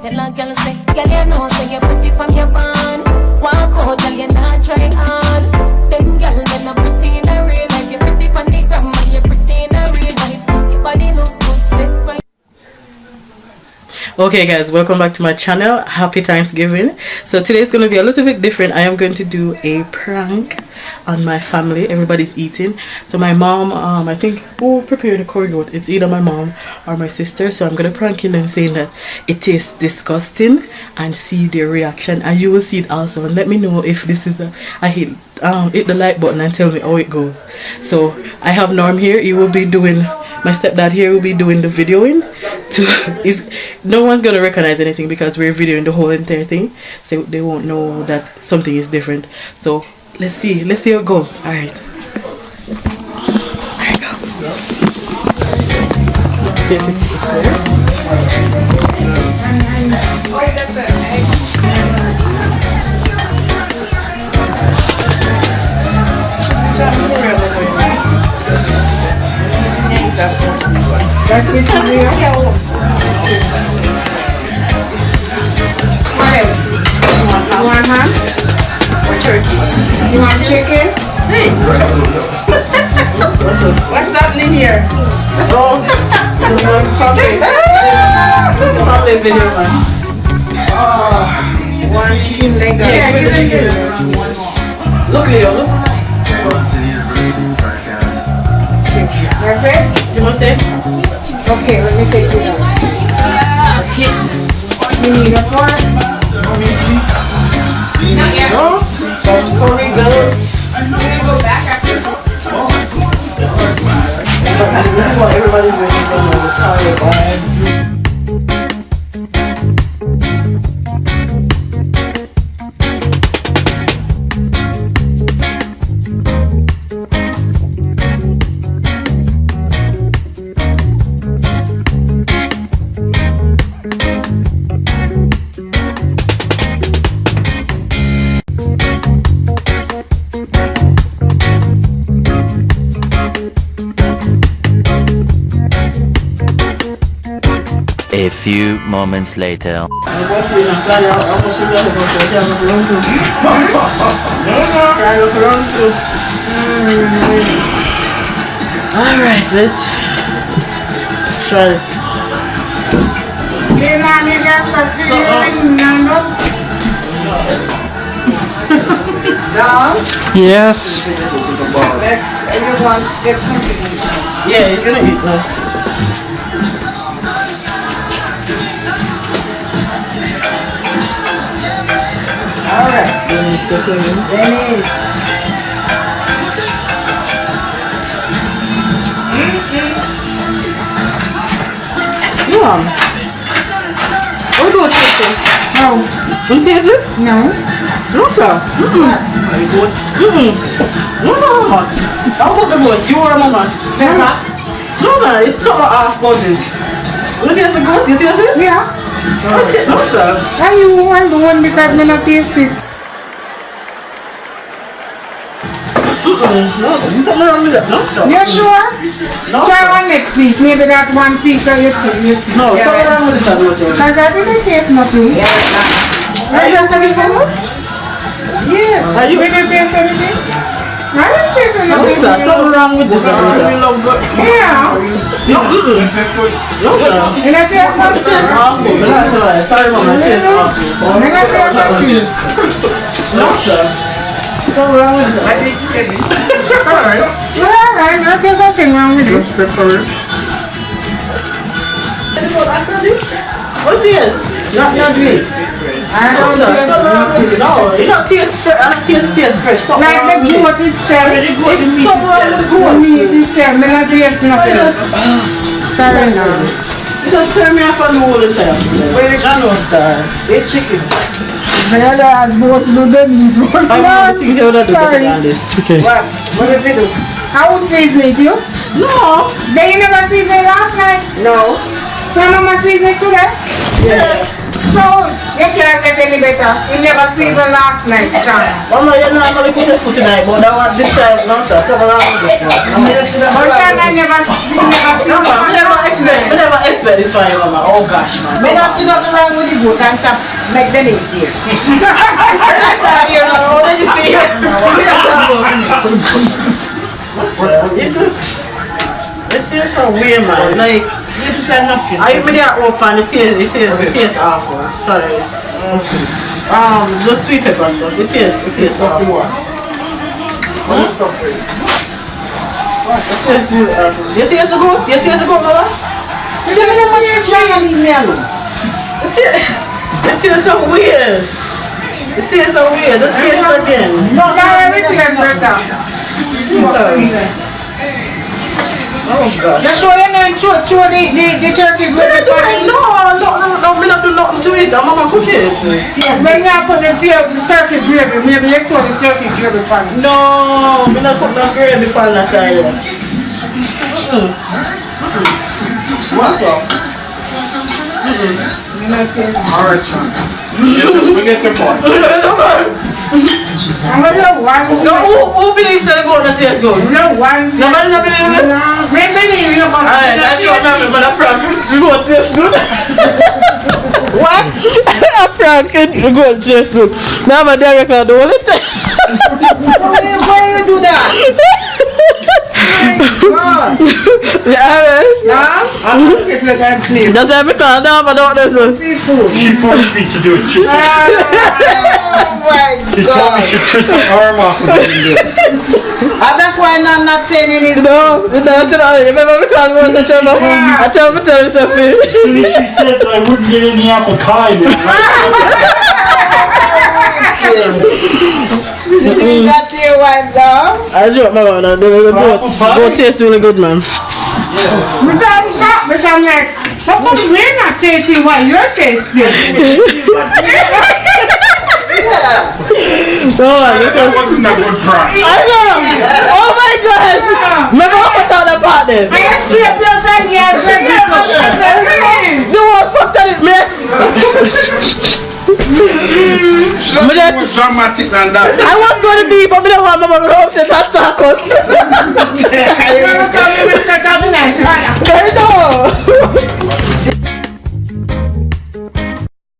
Tell a girl say, girl you know say you're pretty from your band. Walk out, girl you not try hard. Them girl them not pretty in a real life. You're pretty from the gram, but you're pretty in a real life. Your body look good, sit right. Okay guys, welcome back to my channel. Happy Thanksgiving. So today is going to be a little bit different. I am going to do a prank on my family. Everybody's eating. So my mom, I think who prepared the curry goat? It's either my mom or my sister. So I'm going to prank them saying that it tastes disgusting and see their reaction, and you will see it also, and let me know if this is a hit. Hit the like button and tell me how it goes. So I have Norm here. He will be doing, my stepdad here will be doing the videoing. No one's gonna recognize anything because we're videoing the whole entire thing, so they won't know that something is different. So let's see how it goes. All right, there you go. See if it's clear. That's it for you. What else? You want ham? Or turkey? You want chicken? Hey! What's happening here? Oh! Probably video man. Oh, one chicken leg. Yeah, give me the chicken. Look, Leo, look. That's it? You must say? Okay, let me take it out. Okay. You need a fork? No? Some curry goats. I'm going to go back after. This is what everybody's waiting for now. Sorry, guys. A few moments later. Alright, let's try this. Yes. Yeah, he's gonna eat now. Alright. Dennis, the thing. Dennis. Mom. What do you taste it? No. You taste this? No. No, sir. Very good. No, mama. I'll put the good. You are mama. Pepper? No, it's something half about it. You taste it good? You taste it? Yeah. No, sir. Are you want the one because me not taste it? No, there's something wrong with it. No, sir. You sure? No, Try sir. one next piece. Maybe that one piece of your teeth. No, something wrong with this. I don't know. Because I didn't taste nothing. Are you having fun? Yes. Are you? Did you taste anything? I didn't taste No, anything. sir. Something wrong with this. Yeah. No, no, sir. And I taste It nothing. tastes awful. Sorry, mama. It tastes awful. And I taste nothing. No, sir. Something wrong with it. Alright. Alright, no taste nothing wrong with it. What is? Not big. I don't taste nothing. No, you don't taste fresh. I don't taste fresh. Something Like wrong the with goat it. itself. Something wrong with the The goat. meat itself. Me not taste nothing. Sorry now. You just turn me off on the whole entire. Where the channel star? The chicken. Me not have most of the meat. I think you would have to better than this. Okay. What? What if you do? How season it you? No. They never seasoned it last night? No. So mama season it today? Yeah. So You can't get any better. You never seasoned last night, Shana. Mama, you know I'm going to put your foot tonight, but that one this time, no sir, so I'm going to this one. But Shana never seasoned. I never expect this for you, Mama. Oh gosh, man. I don't see nothing wrong with the goat and tap make the next year. It tastes so weird, man. Like, I even there up fan, it tastes awful. Sorry. The sweet pepper stuff, it tastes awful. It tastes really awful. You taste the goat? You taste the goat, Mama? You never taste Shana, leave me alone. It tastes so weird. It tastes so weird. Just taste it again. No, now everything is better. Oh gosh. Just show them and show the turkey No, me not do nothing to it. I'm gonna cook it. When you put the turkey gravy, maybe you put the turkey gravy pan. No, me not cook no gravy pan that side. What's up? Alright, Sean. We get the point. So who believes that the goat that tastes good? No one. Nobody not believe it? We believe you, but Alright, I don't remember, but I promise the goat tastes good. What? I promise the goat tastes good. Now my director do all the time. why you do that? Yeah, Yeah? just let me calm down, but don't listen. She forced me to do it. She said, Oh my she told me God. she'd twist my arm off and didn't do it. That's why I'm not saying anything. No, you remember me calling me such a I tell you something. She said that I wouldn't get any apple pie. You doing that to your wife, dog? I joke, my man. The goat tastes really good, man. Because like, how come we're not tasting what you're tasting? That wasn't a good price. I know! Oh my God! Remember I put out the part then? I just keep your thing here. The one fucked on it, man! More dramatic than that. I was going to be, but I don't want my mom to upset her tacos. I know!